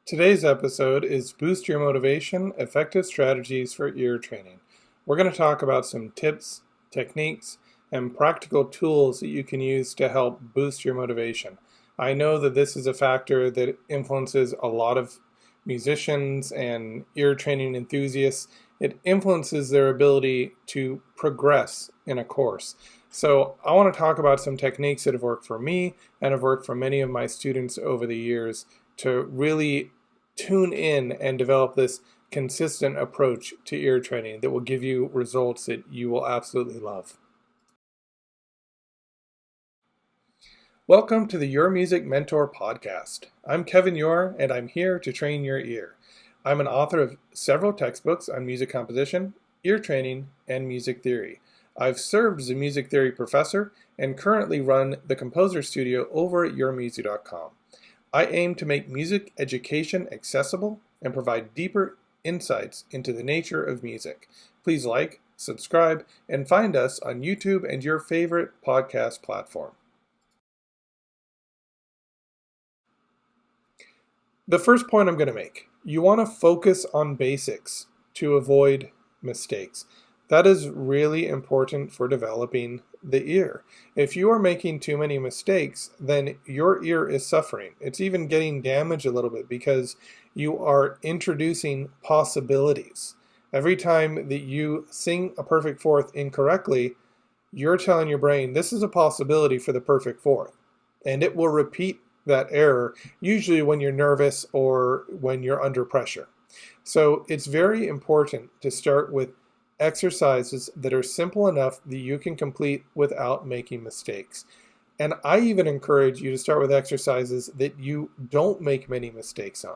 Today's episode is Boost Your Motivation, Effective Strategies for Ear Training. We're going to talk about some tips, techniques, and practical tools that you can use to help boost your motivation. I know that this is a factor that influences a lot of musicians and ear training enthusiasts. It influences their ability to progress in a course. So I want to talk about some techniques that have worked for me and have worked for many of my students over the years to really tune in and develop this consistent approach to ear training that will give you results that you will absolutely love. Welcome to the UreMusic Mentor podcast. I'm Kevin Ure, and I'm here to train your ear. I'm an author of several textbooks on music composition, ear training, and music theory. I've served as a music theory professor and currently run the composer studio over at UreMusic.com. I aim to make music education accessible and provide deeper insights into the nature of music. Please like, subscribe, and find us on YouTube and your favorite podcast platform. The first point I'm going to make, you want to focus on basics to avoid mistakes. That is really important for developing the ear. If you are making too many mistakes, then your ear is suffering. It's even getting damaged a little bit because you are introducing possibilities. Every time that you sing a perfect fourth incorrectly, you're telling your brain, this is a possibility for the perfect fourth. And it will repeat that error, usually when you're nervous or when you're under pressure. So it's very important to start with exercises that are simple enough that you can complete without making mistakes. And I even encourage you to start with exercises that you don't make many mistakes on.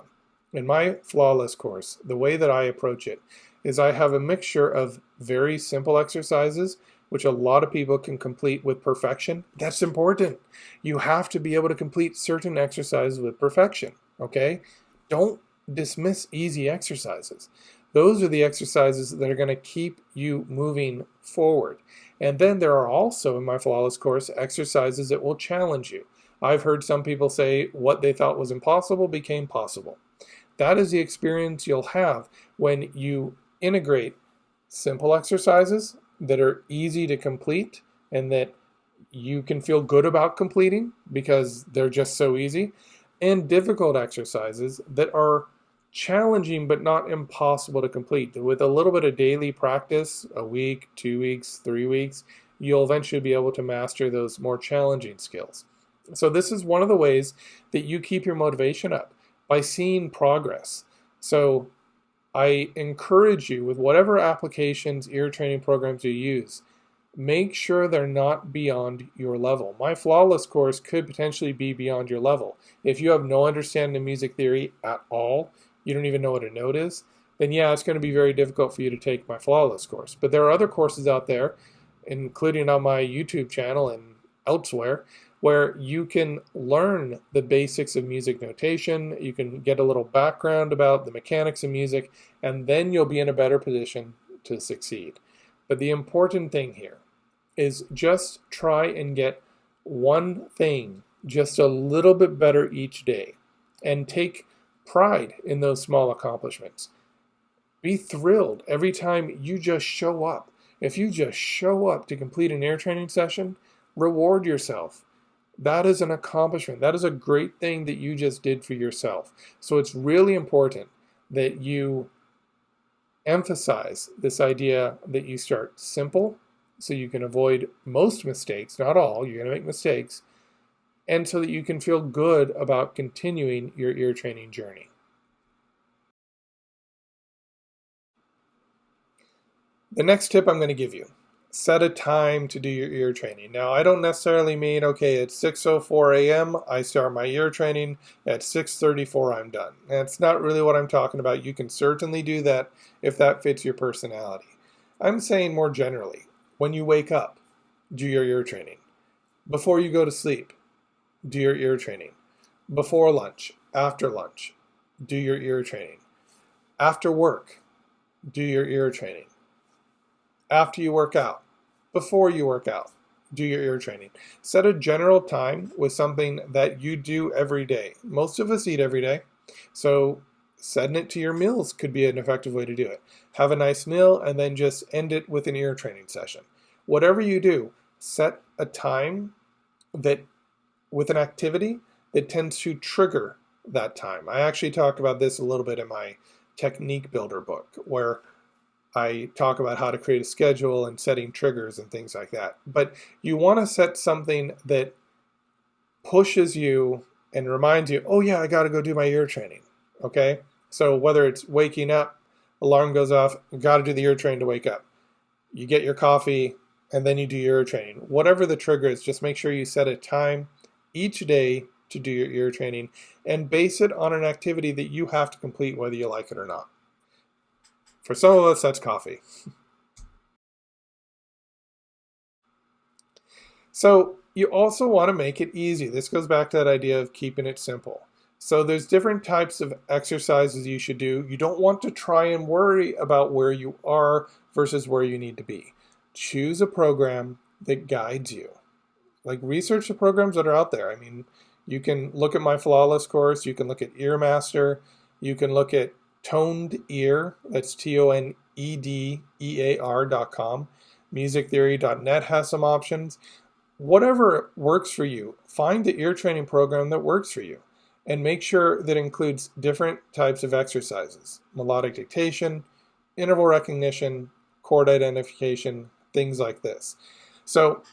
In my flawless course, the way that I approach it is I have a mixture of very simple exercises which a lot of people can complete with perfection. That's important. You have to be able to complete certain exercises with perfection, okay? Don't dismiss easy exercises. Those are the exercises that are going to keep you moving forward. And then there are also, in my flawless course, exercises that will challenge you. I've heard some people say what they thought was impossible became possible. That is the experience you'll have when you integrate simple exercises that are easy to complete and that you can feel good about completing because they're just so easy, and difficult exercises that are challenging but not impossible to complete. With a little bit of daily practice, a week, 2 weeks, 3 weeks, you'll eventually be able to master those more challenging skills. So this is one of the ways that you keep your motivation up, by seeing progress. So I encourage you, with whatever applications, ear training programs you use, make sure they're not beyond your level. My flawless course could potentially be beyond your level. If you have no understanding of music theory at all, you don't even know what a note is, then yeah, it's going to be very difficult for you to take my flawless course. But there are other courses out there, including on my YouTube channel and elsewhere, where you can learn the basics of music notation, you can get a little background about the mechanics of music, and then you'll be in a better position to succeed. But the important thing here is just try and get one thing just a little bit better each day, and take pride in those small accomplishments. Be thrilled every time you just show up. If you just show up to complete an ear training session, reward yourself. That is an accomplishment. That is a great thing that you just did for yourself. So it's really important that you emphasize this idea that you start simple so you can avoid most mistakes, not all, you're going to make mistakes, and so that you can feel good about continuing your ear training journey. The next tip I'm going to give you, set a time to do your ear training. Now, I don't necessarily mean, okay, at 6:04 a.m. I start my ear training, at 6:34 I'm done. That's not really what I'm talking about. You can certainly do that if that fits your personality. I'm saying more generally, when you wake up, do your ear training. Before you go to sleep, do your ear training. Before lunch, after lunch, do your ear training. After work, do your ear training. After you work out, before you work out, do your ear training. Set a general time with something that you do every day. Most of us eat every day, so setting it to your meals could be an effective way to do it. Have a nice meal and then just end it with an ear training session. Whatever you do, set a time that with an activity that tends to trigger that time. I actually talk about this a little bit in my Technique Builder book, where I talk about how to create a schedule and setting triggers and things like that. But you want to set something that pushes you and reminds you, oh yeah, I got to go do my ear training. Okay? So whether it's waking up, alarm goes off, you got to do the ear training to wake up. You get your coffee and then you do your ear training. Whatever the trigger is, just make sure you set a time each day to do your ear training and base it on an activity that you have to complete whether you like it or not. For some of us, that's coffee. So you also want to make it easy. This goes back to that idea of keeping it simple. So there's different types of exercises you should do. You don't want to try and worry about where you are versus where you need to be. Choose a program that guides you. Like, research the programs that are out there. I mean, you can look at my Flawless course. You can look at EarMaster. You can look at Toned Ear. That's TONEDEAR.com. Musictheory.net has some options. Whatever works for you, find the ear training program that works for you and make sure that includes different types of exercises: melodic dictation, interval recognition, chord identification, things like this. So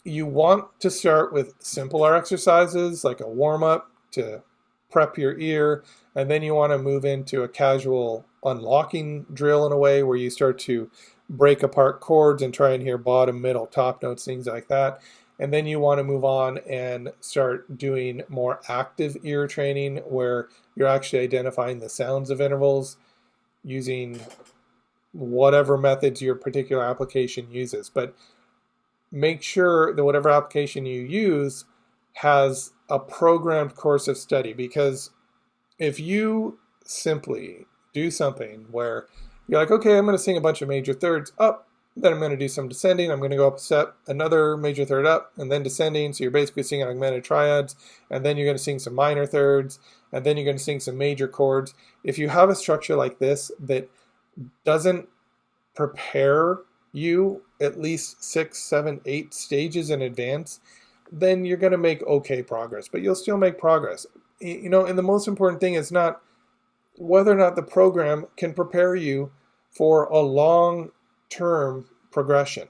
you want to start with simpler exercises like a warm-up to prep your ear, and then you want to move into a casual unlocking drill in a way where you start to break apart chords and try and hear bottom, middle, top notes, things like that. And then you want to move on and start doing more active ear training where you're actually identifying the sounds of intervals using whatever methods your particular application uses. But make sure that whatever application you use has a programmed course of study, because if you simply do something where you're like, okay, I'm going to sing a bunch of major thirds up, then I'm going to do some descending, I'm going to go up a step, another major third up, and then descending, so you're basically singing augmented triads, and then you're going to sing some minor thirds, and then you're going to sing some major chords. If you have a structure like this that doesn't prepare you at least 6, 7, 8 stages in advance, then you're going to make okay progress, but you'll still make progress. And the most important thing is not whether or not the program can prepare you for a long-term progression.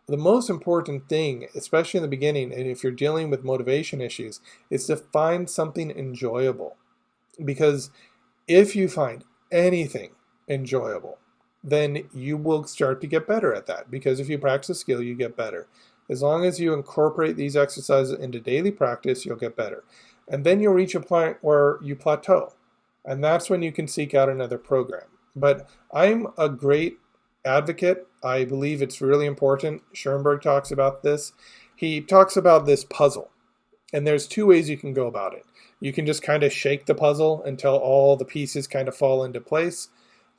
The most important thing, especially in the beginning, and if you're dealing with motivation issues, is to find something enjoyable. Because if you find anything enjoyable, then you will start to get better at that. Because if you practice a skill, you get better. As long as you incorporate these exercises into daily practice, you'll get better. And then you'll reach a point where you plateau. And that's when you can seek out another program. But I'm a great advocate. I believe it's really important. Schoenberg talks about this. He talks about this puzzle. And there's 2 ways you can go about it. You can just kind of shake the puzzle until all the pieces kind of fall into place.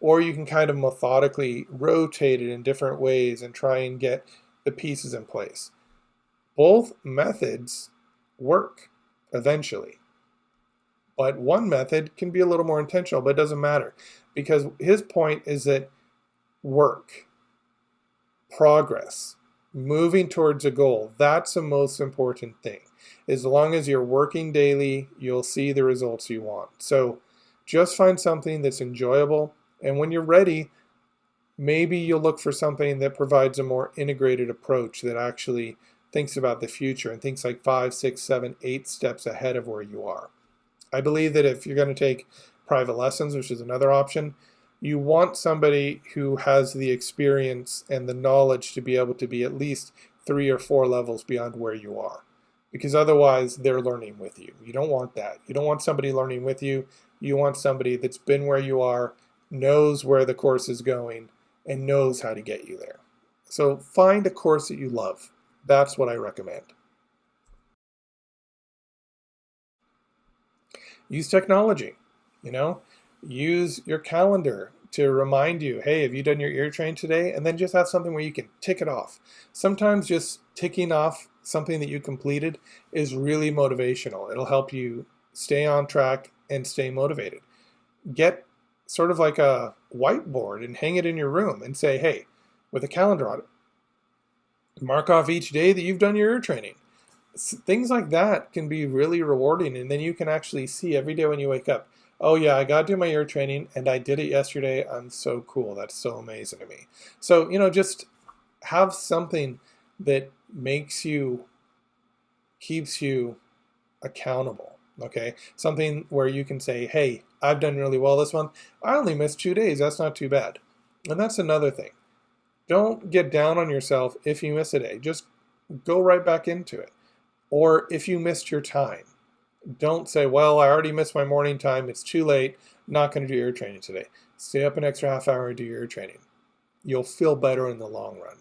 Or you can kind of methodically rotate it in different ways and try and get the pieces in place. Both methods work eventually. But one method can be a little more intentional, but it doesn't matter. Because his point is that work, progress, moving towards a goal, that's the most important thing. As long as you're working daily, you'll see the results you want. So just find something that's enjoyable. And when you're ready, maybe you'll look for something that provides a more integrated approach that actually thinks about the future and thinks like 5, 6, 7, 8 steps ahead of where you are. I believe that if you're going to take private lessons, which is another option, you want somebody who has the experience and the knowledge to be able to be at least 3 or 4 levels beyond where you are. Because otherwise, they're learning with you. You don't want that. You don't want somebody learning with you. You want somebody that's been where you are, knows where the course is going, and knows how to get you there. So find a course that you love. That's what I recommend. Use technology, use your calendar to remind you, hey, have you done your ear train today? And then just have something where you can tick it off. Sometimes just ticking off something that you completed is really motivational. It'll help you stay on track and stay motivated. Get sort of like a whiteboard and hang it in your room and say, hey, with a calendar on it, mark off each day that you've done your ear training. Things like that can be really rewarding, and then you can actually see every day when you wake up, oh yeah, I got to do my ear training and I did it yesterday. I'm so cool. That's so amazing to me. So, just have something that keeps you accountable, okay? Something where you can say, hey, I've done really well this month. I only missed 2 days. That's not too bad. And that's another thing. Don't get down on yourself if you miss a day. Just go right back into it. Or if you missed your time, don't say, well, I already missed my morning time. It's too late. Not going to do ear training today. Stay up an extra half hour and do your ear training. You'll feel better in the long run.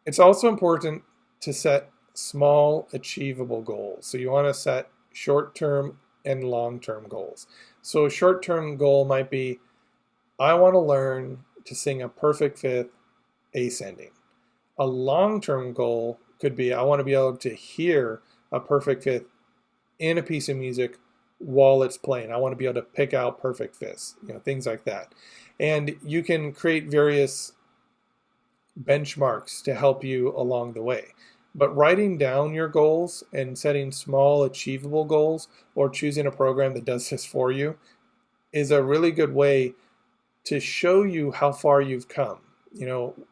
It's also important to set small, achievable goals. So you want to set short-term and long-term goals. So a short-term goal might be, I want to learn to sing a perfect fifth ascending. A long-term goal could be, I want to be able to hear a perfect fifth in a piece of music while it's playing. I want to be able to pick out perfect fifths, things like that. And you can create various benchmarks to help you along the way. But writing down your goals and setting small achievable goals, or choosing a program that does this for you, is a really good way to show you how far you've come.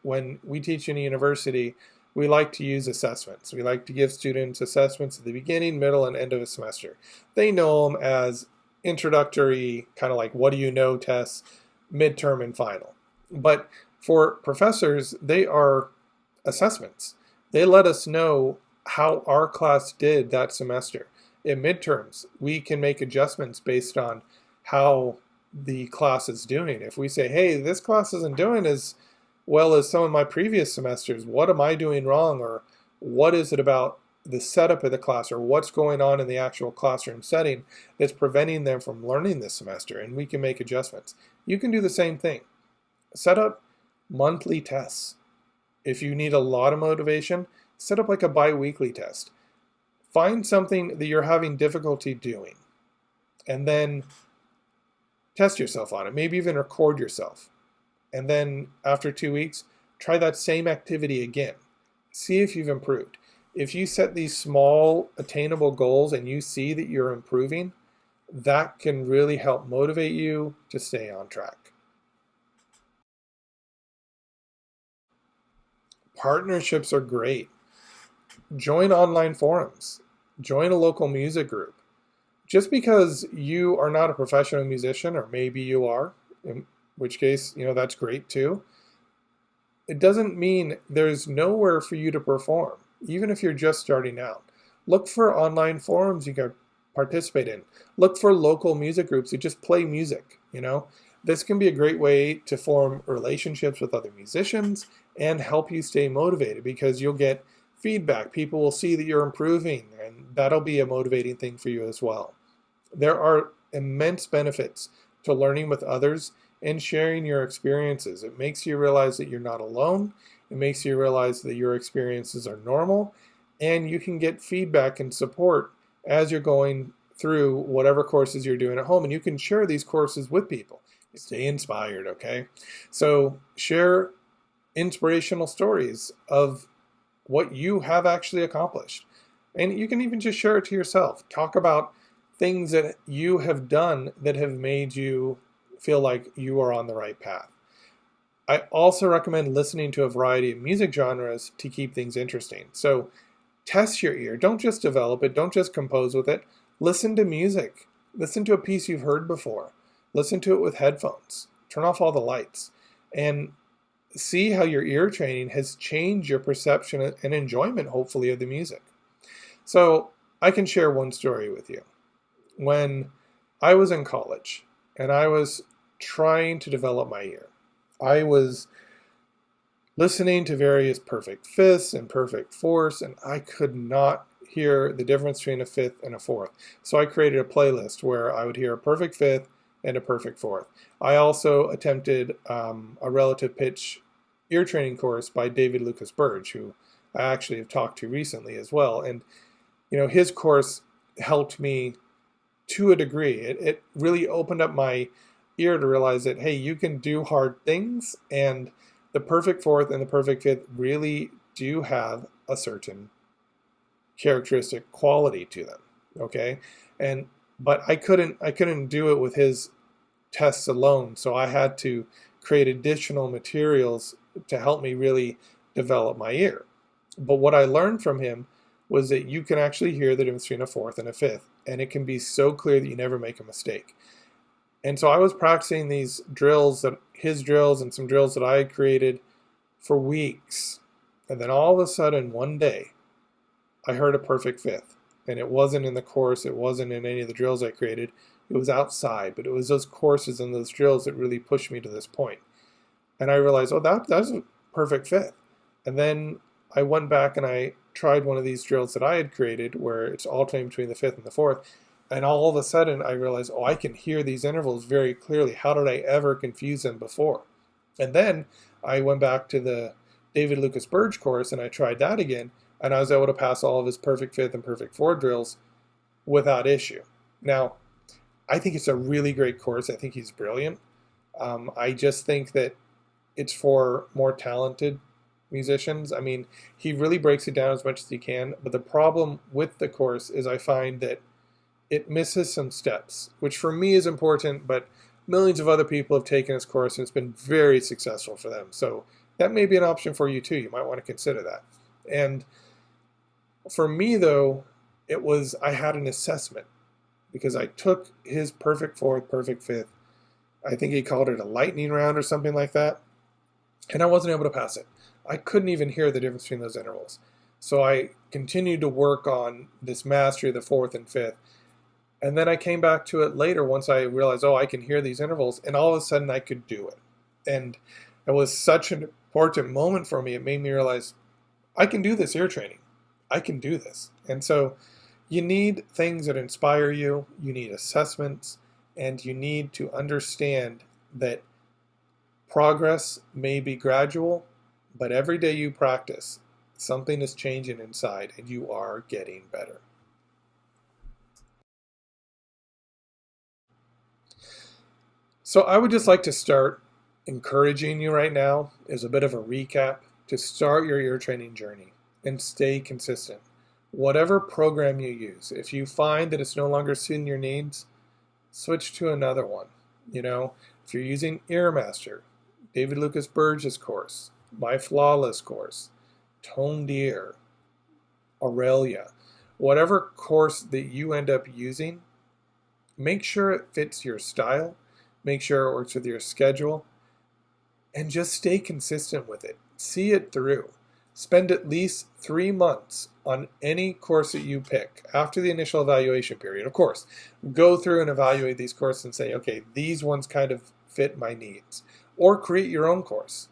When we teach in a university, we like to use assessments. We like to give students assessments at the beginning, middle, and end of a semester. They know them as introductory, kind of like what do you know tests, midterm, and final. But for professors, they are assessments. They let us know how our class did that semester. In midterms, we can make adjustments based on how the class is doing. If we say, hey, this class isn't doing as well as some of my previous semesters, what am I doing wrong? Or what is it about the setup of the class, or what's going on in the actual classroom setting that's preventing them from learning this semester? And we can make adjustments. You can do the same thing. Set up monthly tests. If you need a lot of motivation, set up like a bi-weekly test. Find something that you're having difficulty doing, and then test yourself on it. Maybe even record yourself. And then after 2 weeks, try that same activity again. See if you've improved. If you set these small, attainable goals and you see that you're improving, that can really help motivate you to stay on track. Partnerships are great. Join online forums. Join a local music group. Just because you are not a professional musician, or maybe you are, in which case, that's great too, it doesn't mean there's nowhere for you to perform, even if you're just starting out. Look for online forums you can participate in. Look for local music groups who just play music, This can be a great way to form relationships with other musicians and help you stay motivated, because you'll get feedback. People will see that you're improving, and that'll be a motivating thing for you as well. There are immense benefits to learning with others and sharing your experiences. It makes you realize that you're not alone. It makes you realize that your experiences are normal, and you can get feedback and support as you're going through whatever courses you're doing at home, and you can share these courses with people. Stay inspired, okay? So share inspirational stories of what you have actually accomplished. And you can even just share it to yourself. Talk about things that you have done that have made you feel like you are on the right path. I also recommend listening to a variety of music genres to keep things interesting. So test your ear. Don't just develop it. Don't just compose with it. Listen to music. Listen to a piece you've heard before. Listen to it with headphones. Turn off all the lights. And see how your ear training has changed your perception and enjoyment, hopefully, of the music. So I can share one story with you. When I was in college and I was trying to develop my ear, I was listening to various perfect fifths and perfect fourths, and I could not hear the difference between a fifth and a fourth. So I created a playlist where I would hear a perfect fifth and a perfect fourth. I also attempted a relative pitch ear training course by David Lucas Burge, who I actually have talked to recently as well. And his course helped me to a degree. It really opened up my ear to realize that, hey, you can do hard things, and the perfect fourth and the perfect fifth really do have a certain characteristic quality to them. Okay, but I couldn't do it with his tests alone, so I had to create additional materials to help me really develop my ear. But what I learned from him was that you can actually hear the difference between a fourth and a fifth, and it can be so clear that you never make a mistake. And so I was practicing these drills, his drills and some drills that I had created for weeks. And then all of a sudden, one day, I heard a perfect fifth. And it wasn't in the course, it wasn't in any of the drills I created. It was outside, but it was those courses and those drills that really pushed me to this point. And I realized, oh, that's a perfect fifth. And then I went back and I tried one of these drills that I had created where it's alternating between the fifth and the fourth. And all of a sudden I realized, oh, I can hear these intervals very clearly. How did I ever confuse them before? And then I went back to the David Lucas Burge course and I tried that again. And I was able to pass all of his perfect fifth and perfect fourth drills without issue. Now, I think it's a really great course. I think he's brilliant. I just think that it's for more talented musicians. I mean, he really breaks it down as much as he can. But the problem with the course is I find that it misses some steps, which for me is important, but millions of other people have taken his course and it's been very successful for them. So that may be an option for you too. You might want to consider that. And for me though, I had an assessment because I took his perfect fourth, perfect fifth. I think he called it a lightning round or something like that. And I wasn't able to pass it. I couldn't even hear the difference between those intervals. So I continued to work on this mastery of the fourth and fifth. And then I came back to it later once I realized, oh, I can hear these intervals. And all of a sudden I could do it. And it was such an important moment for me. It made me realize I can do this ear training. I can do this. And so you need things that inspire you. You need assessments. And you need to understand that progress may be gradual, but every day you practice, something is changing inside and you are getting better. So I would just like to start encouraging you right now as a bit of a recap to start your ear training journey and stay consistent. Whatever program you use, if you find that it's no longer suiting your needs, switch to another one. If you're using EarMaster, David Lucas Burge's course, My Flawless course, Toned Ear, Aurelia, whatever course that you end up using, make sure it fits your style, make sure it works with your schedule, and just stay consistent with it. See it through. Spend at least 3 months on any course that you pick after the initial evaluation period. Of course, go through and evaluate these courses and say, okay, these ones kind of fit my needs. Or create your own course,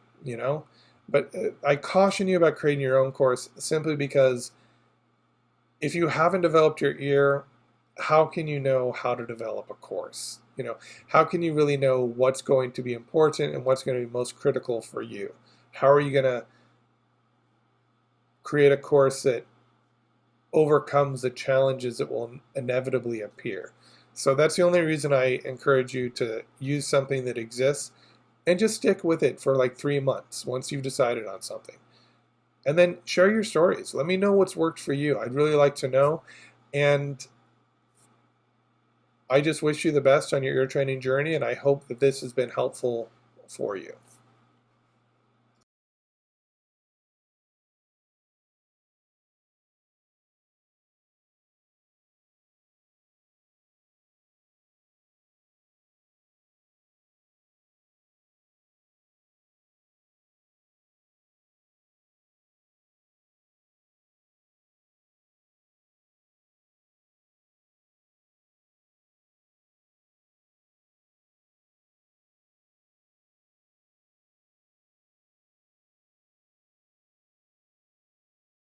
But I caution you about creating your own course simply because if you haven't developed your ear, how can you know how to develop a course? How can you really know what's going to be important and what's going to be most critical for you? How are you going to create a course that overcomes the challenges that will inevitably appear? So that's the only reason I encourage you to use something that exists and just stick with it for like 3 months once you've decided on something. And then share your stories. Let me know what's worked for you. I'd really like to know. And I just wish you the best on your ear training journey, and I hope that this has been helpful for you.